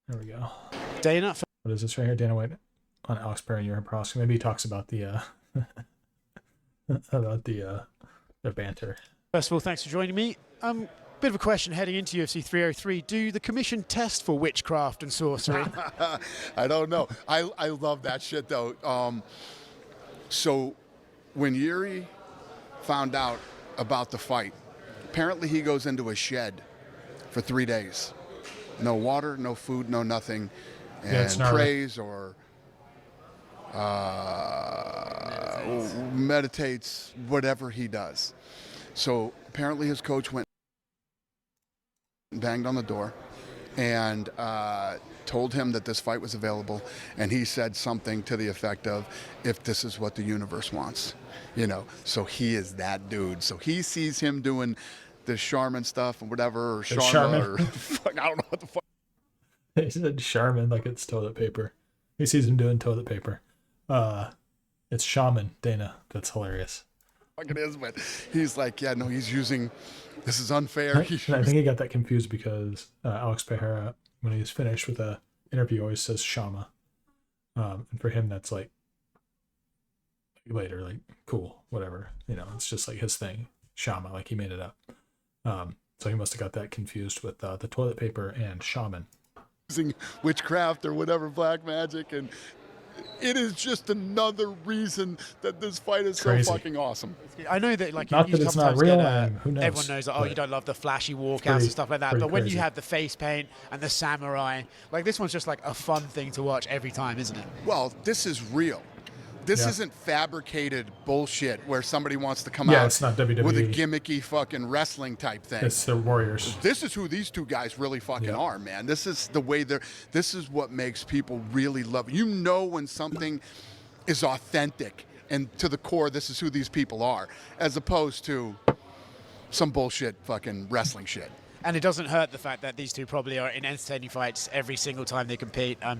There we go. Dana. What is this right here? Dana White on Alex Perry and Jurgen Prosk. Maybe he talks about the about the banter. First of all, thanks for joining me. Bit of a question heading into UFC 303. Do the commission test for witchcraft and sorcery? I don't know. I love that shit though. So when Yuri found out about the fight, apparently he goes into a shed for 3 days. No water, no food, no nothing, and prays or meditates, whatever he does. So apparently his coach went and banged on the door and told him that this fight was available, and he said something to the effect of, if this is what the universe wants, you know. So he is that dude. So he sees him doing the Charmin stuff or whatever, or Sharma, or fuck, I don't know what the fuck. He said Charmin like it's toilet paper. He sees him doing toilet paper. It's shaman, Dana. That's hilarious. Fuck it is, but he's like, yeah, no, he's using, this is unfair. I think he got that confused because Alex Pereira, when he's finished with a interview, always says Shama. And for him, that's like later, like cool, whatever. You know, it's just like his thing, Shama, like he made it up. So he must have got that confused with the toilet paper and shaman. Using witchcraft or whatever, black magic, and it is just another reason that this fight is so fucking awesome. I know that, like, not you that it's not real. Who knows? Everyone knows that, you don't love the flashy walkouts and stuff like that. But when crazy. you have the face paint and the samurai, like, this one's just like a fun thing to watch every time, isn't it? Well, this is real. This isn't fabricated bullshit where somebody wants to come out it's not WWE. With a gimmicky fucking wrestling type thing. It's the Warriors. This is who these two guys really fucking are, man. This is the way they're. This is what makes people really love. You know when something is authentic and to the core, this is who these people are, as opposed to some bullshit fucking wrestling shit. And it doesn't hurt the fact that these two probably are in entertaining fights every single time they compete. I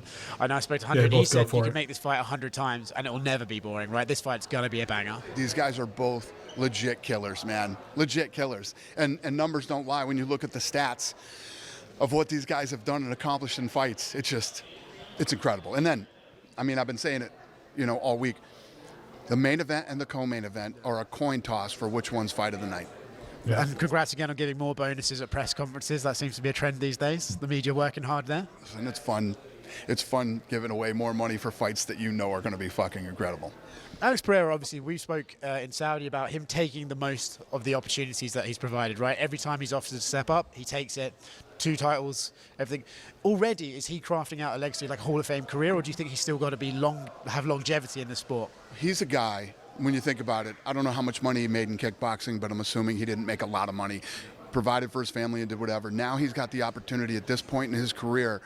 know I spoke to Hunter, and he said you can make this fight 100 times and it will never be boring, right? This fight's going to be a banger. These guys are both legit killers, man. Legit killers. And numbers don't lie. When you look at the stats of what these guys have done and accomplished in fights, it's incredible. And then, I mean, I've been saying it, you know, all week. The main event and the co-main event are a coin toss for which one's fight of the night. Yeah. And congrats again on giving more bonuses at press conferences. That seems to be a trend these days. The media working hard there. And it's fun. It's fun giving away more money for fights that you know are going to be fucking incredible. Alex Pereira, obviously, we spoke in Saudi about him taking the most of the opportunities that he's provided, right? Every time he's offered to step up, he takes it. 2 titles, everything. Already, is he crafting out a legacy, like a Hall of Fame career, or do you think he's still got to have longevity in the sport? He's a guy, when you think about it, I don't know how much money he made in kickboxing, but I'm assuming he didn't make a lot of money. Provided for his family and did whatever. Now he's got the opportunity at this point in his career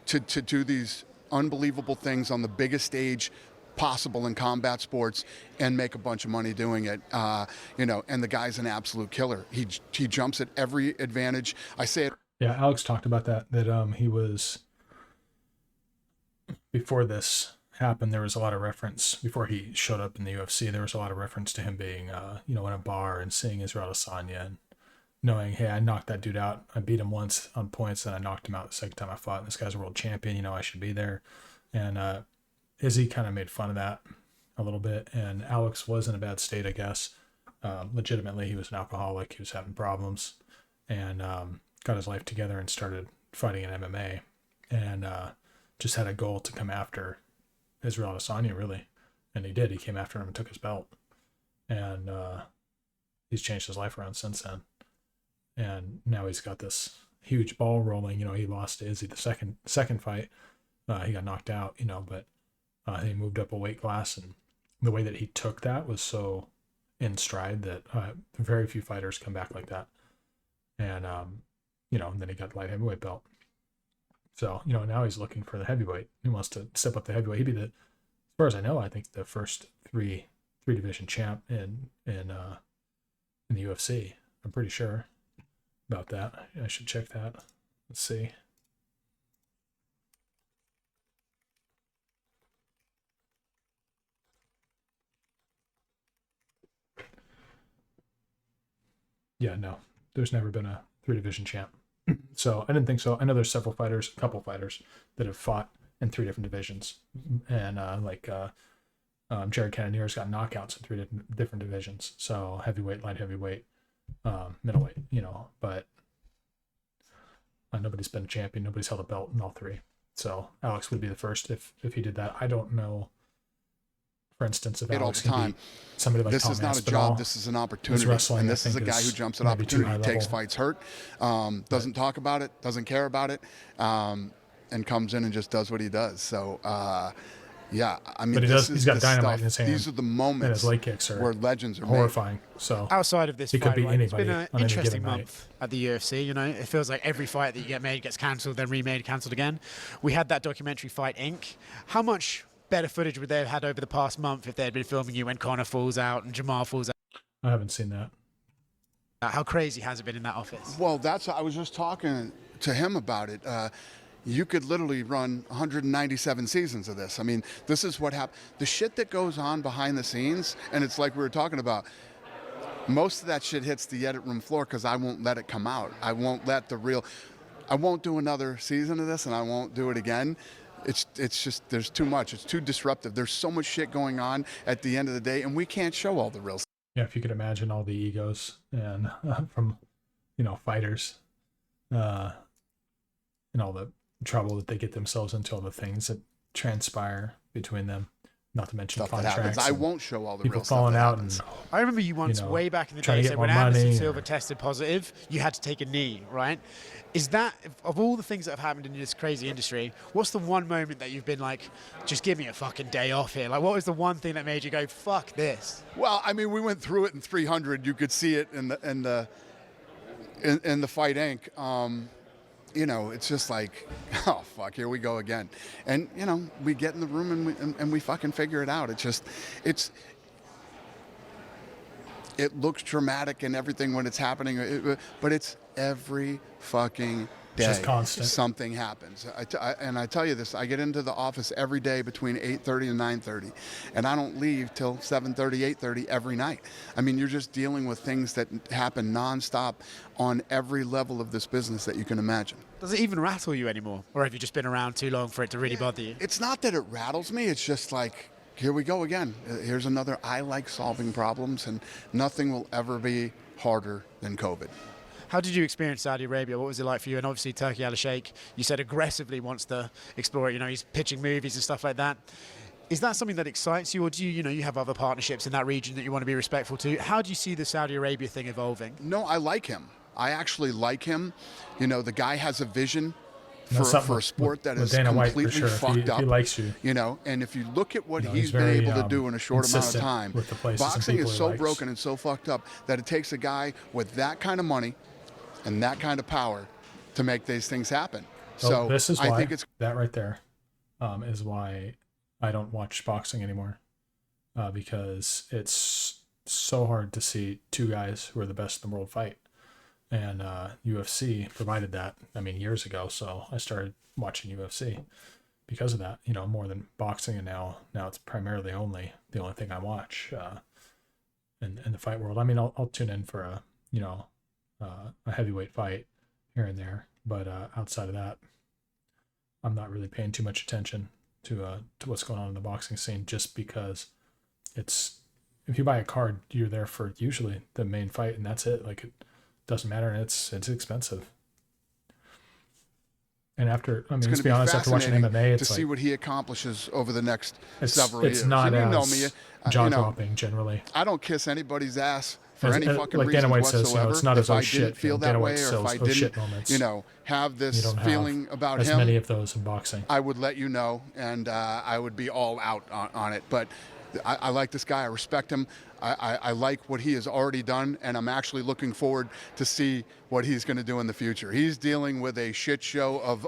to do these unbelievable things on the biggest stage possible in combat sports and make a bunch of money doing it. You know, and the guy's an absolute killer. He jumps at every advantage. I say it. Yeah, Alex talked about that he was, before this happened, there was a lot of reference, before he showed up in the UFC, there was a lot of reference to him being, you know, in a bar and seeing Israel Adesanya and knowing, hey, I knocked that dude out. I beat him once on points, and I knocked him out the second time I fought. And this guy's a world champion. You know, I should be there. And Izzy kind of made fun of that a little bit. And Alex was in a bad state, I guess. Legitimately, he was an alcoholic. He was having problems. And got his life together and started fighting in MMA. And just had a goal to come after Israel Adesanya, really. And he did. He came after him and took his belt. And he's changed his life around since then. And now he's got this huge ball rolling. You know, he lost to Izzy the second fight. He got knocked out, you know, but he moved up a weight class. And the way that he took that was so in stride that very few fighters come back like that. And, you know, and then he got the light heavyweight belt. So, you know, now he's looking for the heavyweight. He wants to step up the heavyweight. He'd be as far as I know, I think the first three division champ in the UFC. I'm pretty sure about that. I should check that. Let's see. Yeah, no, there's never been a 3 division champ. So I didn't think so. I know there's a couple fighters that have fought in 3 different divisions, and Jared Cannonier's got knockouts in 3 different divisions. So heavyweight, light heavyweight, middleweight. But nobody's been a champion. Nobody's held a belt in all 3. So Alex would be the first if he did that. I don't know. For instance, if Alex can beat somebody like this Tom is not Aspinall, a job. This is an opportunity, and this is a guy who jumps at opportunity, takes fights hurt, doesn't talk about it, doesn't care about it, and comes in and just does what he does. So, yeah, I mean, but he's got dynamite in his hand. These are the moments and his leg kicks are where legends are horrifying. made. So outside of this he fight, could beat anybody it's been an on interesting any given month at the UFC. It feels like every fight that you get made gets cancelled, then remade, cancelled again. We had that documentary Fight Inc. How much better footage would they have had over the past month if they had been filming you when Conor falls out and Jamal falls out? I haven't seen that. How crazy has it been in that office? Well, I was just talking to him about it. You could literally run 197 seasons of this. I mean, this is what happened. The shit that goes on behind the scenes, and it's like we were talking about, most of that shit hits the edit room floor because I won't let it come out. I won't do another season of this, and I won't do it again. It's just, there's too much. It's too disruptive. There's so much shit going on at the end of the day, and we can't show all the real stuff. Yeah, if you could imagine all the egos and from, fighters, and all the trouble that they get themselves into, all the things that transpire between them, not to mention Stuff that happens. I won't show all the real people stuff falling that out happens. and I remember you once, way back in the trying day, to said get when more Anderson money Silva tested positive, you had to take a knee, right? Is that, of all the things that have happened in this crazy industry, what's the one moment that you've been like, just give me a fucking day off here? Like, what was the one thing that made you go, fuck this? Well, I mean, we went through it in 300. You could see it in the Fight Inc. It's just like, oh fuck, here we go again. And we get in the room and we fucking figure it out. It looks dramatic and everything when it's happening, but it's every fucking day. Just constant. Something happens. I tell you this, I get into the office every day between 8:30 and 9:30, and I don't leave till 7:30, 8:30 every night. I mean, you're just dealing with things that happen nonstop on every level of this business that you can imagine. Does it even rattle you anymore? Or have you just been around too long for it to really bother you? It's not that it rattles me, it's just like, here we go again. Here's another, I like solving problems, and nothing will ever be harder than COVID. How did you experience Saudi Arabia? What was it like for you? And obviously Turkey Al Sheikh, you said aggressively wants to explore it. He's pitching movies and stuff like that. Is that something that excites you, or do you have other partnerships in that region that you want to be respectful to? How do you see the Saudi Arabia thing evolving? No, I like him. I actually like him. The guy has a vision for a sport that is completely fucked up. He likes you. And if you look at what he's very, been able to do in a short amount of time, with the places and boxing people is he so likes. broken and so fucked up that it takes a guy with that kind of money and that kind of power to make these things happen. So this is why, I think it's that right there is why I don't watch boxing anymore, because it's so hard to see 2 guys who are the best in the world fight. And UFC provided that, years ago. So I started watching UFC because of that, more than boxing. And now it's primarily the only thing I watch in the fight world. I'll tune in for a heavyweight fight here and there, but outside of that, I'm not really paying too much attention to what's going on in the boxing scene, just because if you buy a card, you're there for usually the main fight, and that's it. Like, it doesn't matter, and it's expensive. And after, let's be honest, after watching MMA, it's to see what he accomplishes over the next it's several years. It's not as jaw-dropping, generally. I don't kiss anybody's ass for any fucking like reason Dana White whatsoever. Says, it's not as I shit. didn't feel that Dana way, White or if I shit didn't, moments. have this feeling about as him. Many of those in boxing. I would let you know, and I would be all out on it. But I like this guy. I respect him. I like what he has already done, and I'm actually looking forward to see what he's going to do in the future. He's dealing with a shit show of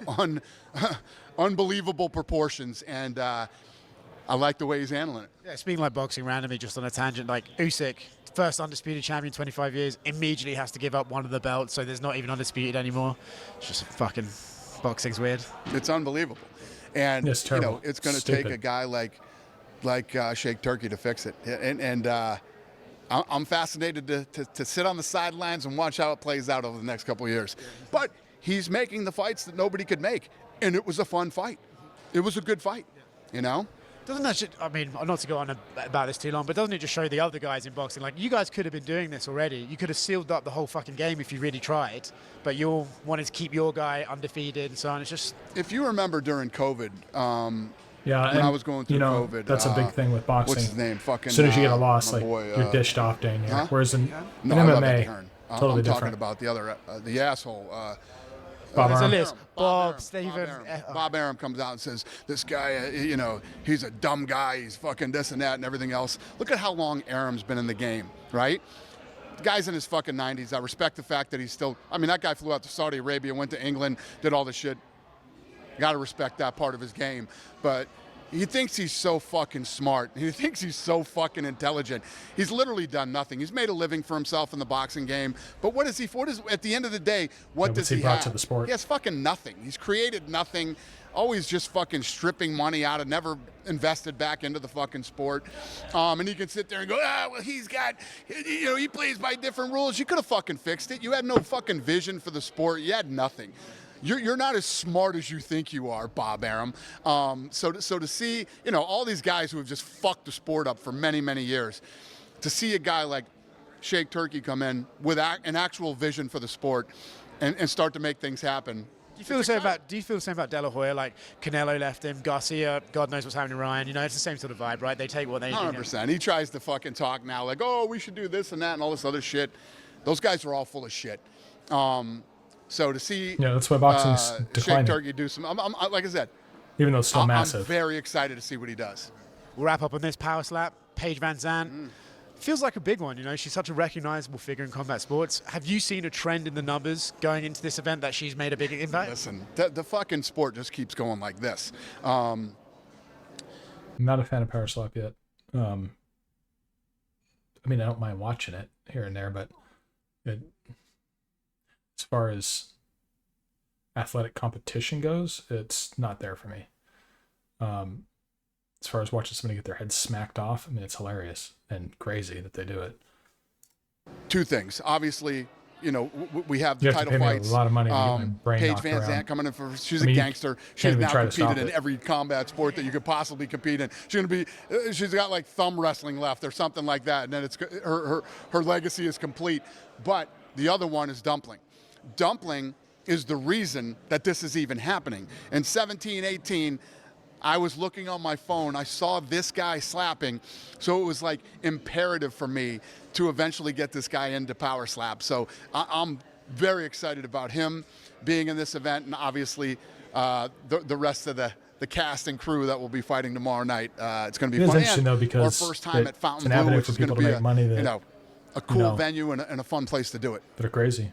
unbelievable proportions, and I like the way he's handling it. Yeah, speaking like boxing randomly, just on a tangent, like Usyk, first undisputed champion, 25 years, immediately has to give up one of the belts, so there's not even undisputed anymore. It's just fucking, boxing's weird. It's unbelievable. And, it's terrible. It's going to take a guy like Sheikh Turkey to fix it. And I'm fascinated to sit on the sidelines and watch how it plays out over the next couple of years. But he's making the fights that nobody could make. And it was a fun fight. It was a good fight, you know? Doesn't that I mean, not to go on about this too long, but doesn't it just show the other guys in boxing, like, you guys could have been doing this already. You could have sealed up the whole fucking game if you really tried, but you all wanted to keep your guy undefeated and so on. It's just... If you remember during COVID, Yeah, when I was going through COVID, that's a big thing with boxing. What's his name? Fucking. As soon as you get a loss, like boy, you're dished off dang near. huh? Whereas in No, I love Eddie MMA, Hearn. totally I'm different. talking about the other, the asshole. Bob There's a Arum. list. Bob, Arum. Stephen. Bob Arum comes out and says, this guy, he's a dumb guy. He's fucking this and that and everything else. Look at how long Arum's been in the game, right? The guy's in his fucking 90s. I respect the fact that he's still, I mean, that guy flew out to Saudi Arabia, went to England, did all this shit. Got to respect that part of his game. But he thinks he's so fucking smart. He thinks he's so fucking intelligent. He's literally done nothing. He's made a living for himself in the boxing game. But what is at the end of the day, what does he brought have? to the sport? He has fucking nothing. He's created nothing. Always just fucking stripping money out and never invested back into the fucking sport. And he can sit there and go, well, he's got, he plays by different rules. You could have fucking fixed it. You had no fucking vision for the sport. You had nothing. You're not as smart as you think you are, Bob Arum. So to see, all these guys who have just fucked the sport up for many, many years, to see a guy like Sheikh Turkey come in with an actual vision for the sport and start to make things happen. Do you feel the same about De La Hoya? Like, Canelo left him, Garcia, God knows what's happening to Ryan. It's the same sort of vibe, right? They take what they 100%. He tries to fucking talk now like, oh, we should do this and that and all this other shit. Those guys are all full of shit. So to see that's why boxing's declining. Sheikh Turkey do some, like I said, even though it's still massive. I'm very excited to see what he does. We'll wrap up on this power slap. Paige Van Zandt. Feels like a big one, She's such a recognizable figure in combat sports. Have you seen a trend in the numbers going into this event that she's made a big impact? Listen, the fucking sport just keeps going like this. I'm not a fan of power slap yet. I mean, I don't mind watching it here and there, but as far as athletic competition goes, it's not there for me. As far as watching somebody get their head smacked off, I mean, it's hilarious and crazy that they do it. Two things. Obviously, we have the you have title to pay fights. Me a lot of money to get my brain Paige knocked Van around. Zandt coming in she's a gangster. She's now competed in every combat sport that you could possibly compete in. She's got like thumb wrestling left or something like that, and then it's her legacy is complete. But the other one is Dumpling. Dumpling is the reason that this is even happening. In 17-18, I was looking on my phone. I saw this guy slapping. So it was like imperative for me to eventually get this guy into power slap. So I'm very excited about him being in this event, and obviously the rest of the cast and crew that will be fighting tomorrow night. It's going to be fun. It's interesting, though, because our first time at it's Fountain an Blue, avenue which for is going people to to be make money that, a cool venue and a fun place to do it. that are crazy.